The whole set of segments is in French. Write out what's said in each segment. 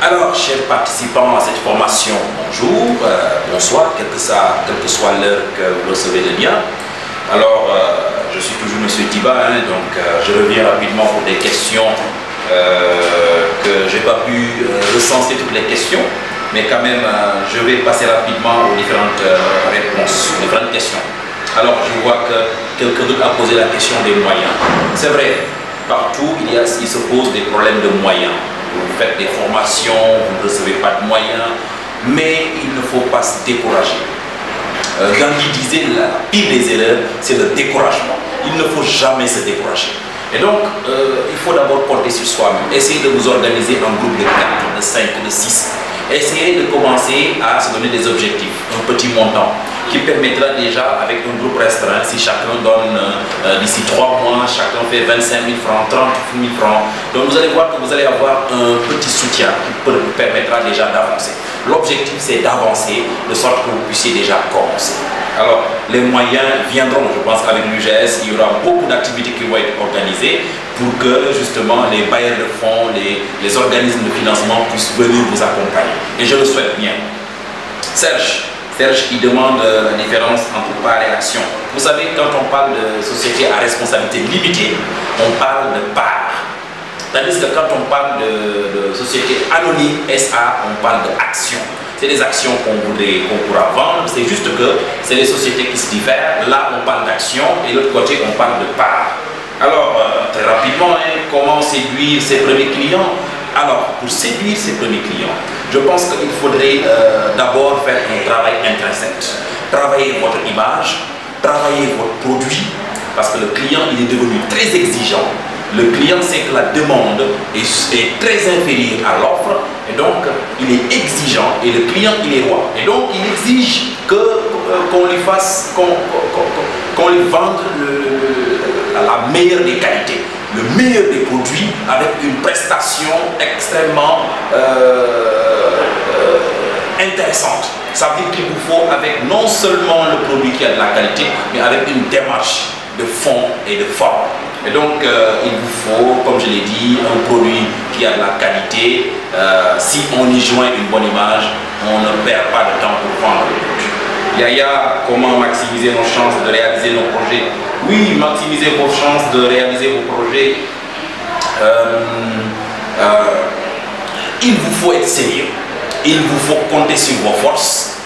Alors, chers participants à cette formation, bonjour, bonsoir, quelle que soit l'heure que vous recevez le lien. Alors, je suis toujours M. Tiba, donc je reviens rapidement pour des questions que je n'ai pas pu recenser toutes les questions, mais quand même, je vais passer rapidement aux différentes réponses, aux différentes questions. Alors, je vois que quelqu'un d'autre a posé la question des moyens. C'est vrai, partout, il se pose des problèmes de moyens. Vous faites des formations, vous ne recevez pas de moyens, mais il ne faut pas se décourager. Gandhi disait la pire des erreurs, c'est le découragement. Il ne faut jamais se décourager. Et donc, il faut d'abord compter sur soi-même. Essayez de vous organiser en groupe de 4, de 5, de 6. Essayez de commencer à se donner des objectifs, un petit montant, qui permettra déjà, avec un groupe restreint, si chacun donne d'ici 3 mois, chacun fait 25 000 francs, 30 000 francs. Donc vous allez voir que vous allez avoir un petit soutien qui vous permettra déjà d'avancer. L'objectif, c'est d'avancer de sorte que vous puissiez déjà commencer. Alors, les moyens viendront, je pense, avec l'UGS, il y aura beaucoup d'activités qui vont être organisées pour que, justement, les bailleurs de fonds, les organismes de financement puissent venir vous accompagner. Et je le souhaite bien. Serge qui demande la différence entre part et action. Vous savez, quand on parle de société à responsabilité limitée, on parle de part. Tandis que quand on parle de société anonyme, SA, on parle d'action. C'est des actions qu'on pourra vendre, c'est juste que c'est des sociétés qui se diffèrent. Là, on parle d'action et de l'autre côté, on parle de part. Alors, très rapidement, comment séduire ses premiers clients? Alors, pour séduire ses premiers clients, je pense qu'il faudrait d'abord faire un travail intrinsèque. Travailler votre image, travailler votre produit, parce que le client, il est devenu très exigeant. Le client sait que la demande est très inférieure à l'offre, et donc il est exigeant, et le client, il est roi. Et donc, il exige qu'on lui fasse, qu'on lui vende la meilleure des qualités, le meilleur des produits, avec une prestation extrêmement intéressante. Ça veut dire qu'il vous faut avec non seulement le produit qui a de la qualité, mais avec une démarche de fond et de forme. Et donc, il vous faut, comme je l'ai dit, un produit qui a de la qualité. Si on y joint une bonne image, on ne perd pas de temps pour vendre le produit. Yaya, comment maximiser nos chances de réaliser nos projets? Oui, maximiser vos chances de réaliser vos projets. Il vous faut être sérieux. Il vous faut compter sur vos forces.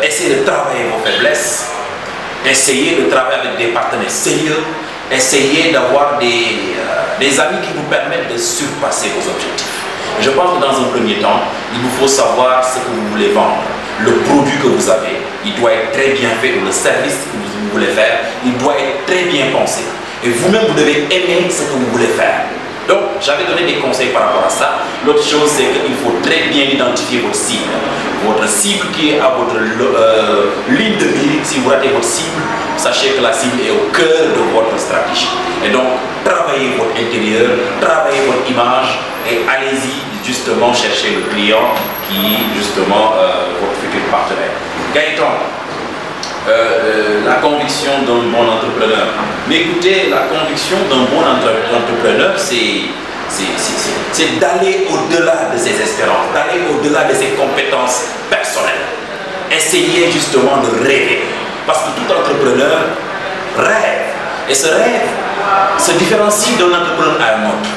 Essayez de travailler vos faiblesses. Essayez de travailler avec des partenaires sérieux. Essayez d'avoir des amis qui vous permettent de surpasser vos objectifs. Je pense que dans un premier temps, il vous faut savoir ce que vous voulez vendre. Le produit que vous avez, il doit être très bien fait, ou le service que vous voulez faire, il doit être très bien pensé. Et vous-même, vous devez aimer ce que vous voulez faire. Donc, j'avais donné des conseils par rapport à ça. L'autre chose, c'est qu'il faut très bien identifier votre cible. Votre cible qui est à votre ligne de mire. Si vous ratez votre cible, sachez que la cible est au cœur de votre stratégie. Et donc, travaillez votre intérieur, travaillez votre image et allez-y justement chercher le client qui est justement votre futur partenaire. Gaëtan, la conviction d'un bon entrepreneur. Mais écoutez, la conviction d'un bon entrepreneur, c'est d'aller au-delà de ses espérances, d'aller au-delà de ses compétences personnelles. Essayez justement de rêver. Parce que tout entrepreneur rêve. Et ce rêve se différencie d'un entrepreneur à un autre.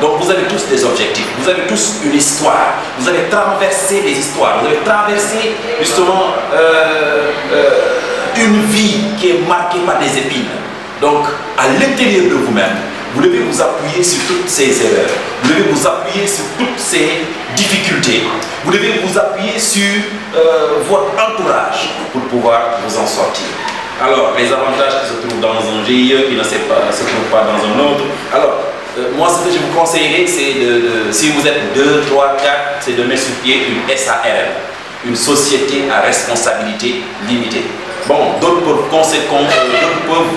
Donc vous avez tous des objectifs, vous avez tous une histoire, vous avez traversé des histoires, vous avez traversé justement une vie qui est marquée par des épines. Donc à l'intérieur de vous-même, vous devez vous appuyer sur toutes ces erreurs, vous devez vous appuyer sur toutes ces difficultés, vous devez vous appuyer sur votre entourage pour pouvoir vous en sortir. Alors, les avantages qui se trouvent dans un GIE, qui ne se trouvent pas dans un autre. Alors, moi, ce que je vous conseillerais, c'est si vous êtes 2, 3, 4, c'est de mettre sur pied une SARL, une société à responsabilité limitée. Bon, d'autres peuvent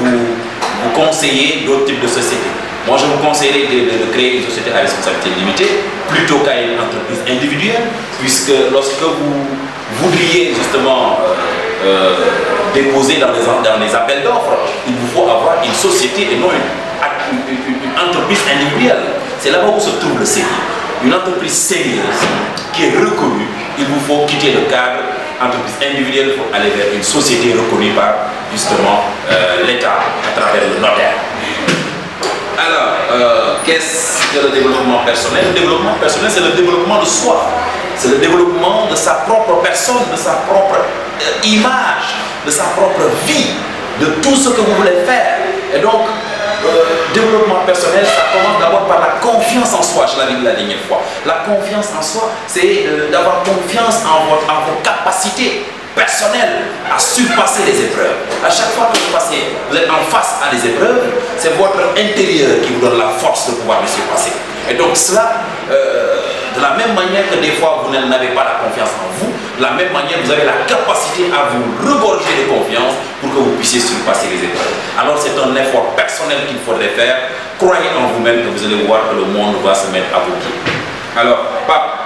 vous conseiller d'autres types de sociétés. Moi, je vous conseillerais de créer une société à responsabilité limitée plutôt qu'à une entreprise individuelle, puisque lorsque vous voudriez justement déposer dans les appels d'offres, il vous faut avoir une société et non une entreprise individuelle. C'est là-bas où se trouve le sérieux. une entreprise sérieuse qui est reconnue, il vous faut quitter le cadre entreprise individuelle pour aller vers une société reconnue par justement l'État à travers le notaire. Alors, qu'est-ce que le développement personnel? Le développement personnel, c'est le développement de soi. C'est le développement de sa propre personne, de sa propre image, de sa propre vie, de tout ce que vous voulez faire. Et donc, développement personnel, ça commence d'abord par la confiance en soi, je l'avais dit la dernière fois. La confiance en soi, c'est d'avoir confiance en vos capacités personnelles à surpasser les épreuves. À chaque fois que vous êtes en face à des épreuves, c'est votre intérieur qui vous donne la force de pouvoir les surpasser. Et donc cela, de la même manière que des fois vous n'avez pas la confiance en vous, de la même manière vous avez la capacité à vous regorger de confiance pour que vous puissiez surpasser les épreuves. Alors c'est un effort personnel qu'il faudrait faire. Croyez en vous-même que vous allez voir que le monde va se mettre à vos pieds. Alors, Pape,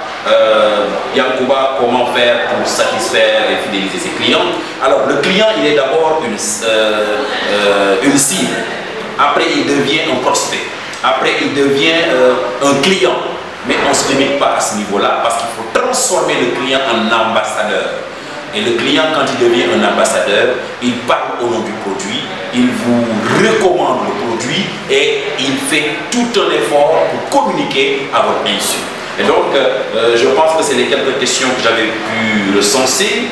Yankuba, comment faire pour satisfaire et fidéliser ses clients? Alors le client, il est d'abord une cible. Après il devient un prospect. Après il devient un client. Mais on ne se limite pas à ce niveau-là parce qu'il faut transformer le client en ambassadeur. Et le client, quand il devient un ambassadeur, il parle au nom du produit, il vous recommande le produit et il fait tout un effort pour communiquer à votre insu. Et donc, je pense que c'est les quelques questions que j'avais pu recenser.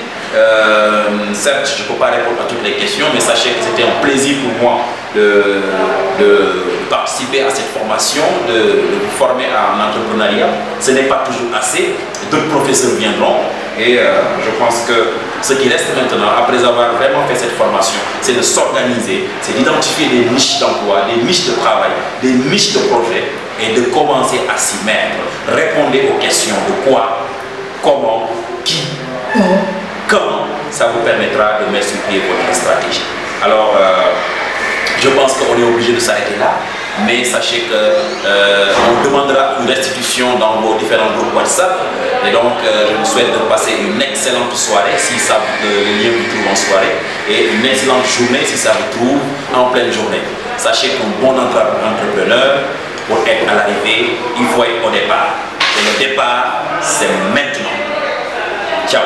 Certes, je ne peux pas répondre à toutes les questions, mais sachez que c'était un plaisir pour moi de participer à cette formation, de vous former en entrepreneuriat. Ce n'est pas toujours assez, d'autres professeurs viendront et je pense que ce qui reste maintenant, après avoir vraiment fait cette formation, c'est de s'organiser, c'est d'identifier des niches d'emploi, des niches de travail, des niches de projets et de commencer à s'y mettre. Répondez aux questions de quoi, comment, qui, où, quand. Ça vous permettra de mettre sur pied votre stratégie. Alors, je pense qu'on est obligé de s'arrêter là, mais sachez qu'on demandera une restitution dans vos différents groupes WhatsApp. Et donc, je vous souhaite de passer une excellente soirée si ça, le lien vous trouve en soirée, et une excellente journée si ça vous trouve en pleine journée. Sachez qu'un bon entrepreneur, pour être à l'arrivée, il faut être au départ. Et le départ, c'est maintenant. Ciao.